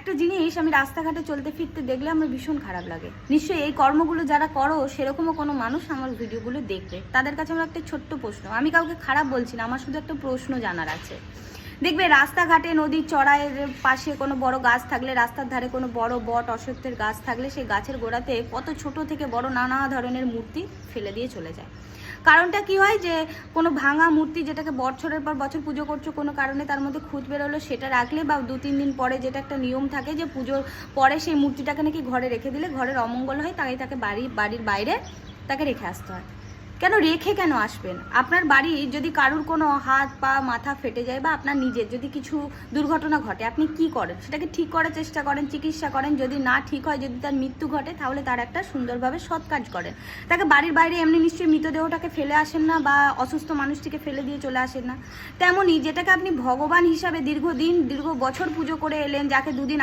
একটা জিনিস আমি রাস্তাঘাটে চলতে ফিরতে দেখলে আমার ভীষণ খারাপ লাগে। নিশ্চয়ই এই কর্মগুলো যারা করো সেরকমও কোনো মানুষ আমার ভিডিওগুলো দেখবে। তাদের কাছে আমার একটা ছোট্ট প্রশ্ন, আমি কাউকে খারাপ বলছি না, আমার শুধু একটা প্রশ্ন জানার আছে। দেখবে রাস্তাঘাটে নদীর চড়াইয়ের পাশে কোনো বড় গাছ থাকলে, রাস্তার ধারে কোনো বড় বট অশ্বত্থের গাছ থাকলে, সেই গাছের গোড়াতে কত ছোট থেকে বড় নানা ধরনের মূর্তি ফেলে দিয়ে চলে যায়। কারণটা কি হয় যে কোনো ভাঙা মূর্তি যেটাকে বছরের পর বছর পুজো করছো, কোনো কারণে তার মধ্যে খুঁত বেরোলো, সেটা রাখলে বা 2-3 দিন পরে যেটা একটা নিয়ম থাকে যে পুজোর পরে সেই মূর্তিটাকে নাকি ঘরে রেখে দিলে ঘরের অমঙ্গল হয়, তাই তাকে বাড়ির বাইরে তাকে রেখে আসতে হয়। কেন রেখে কেন আসবেন? আপনার বাড়ি যদি কারুর কোনো হাত পা মাথা ফেটে যায় বা আপনার নিজের যদি কিছু দুর্ঘটনা ঘটে, আপনি কি করেন? সেটাকে ঠিক করার চেষ্টা করেন, চিকিৎসা করেন। যদি না ঠিক হয়, যদি তার মৃত্যু ঘটে, তাহলে তার একটা সুন্দরভাবে সৎ কাজ করেন। তাকে বাড়ির বাইরে এমনি নিশ্চয়ই মৃতদেহটাকে ফেলে আসেন না বা অসুস্থ মানুষটিকে ফেলে দিয়ে চলে আসেন না। তেমনই যেটাকে আপনি ভগবান হিসাবে দীর্ঘ বছর পুজো করে এলেন, যাকে 2 দিন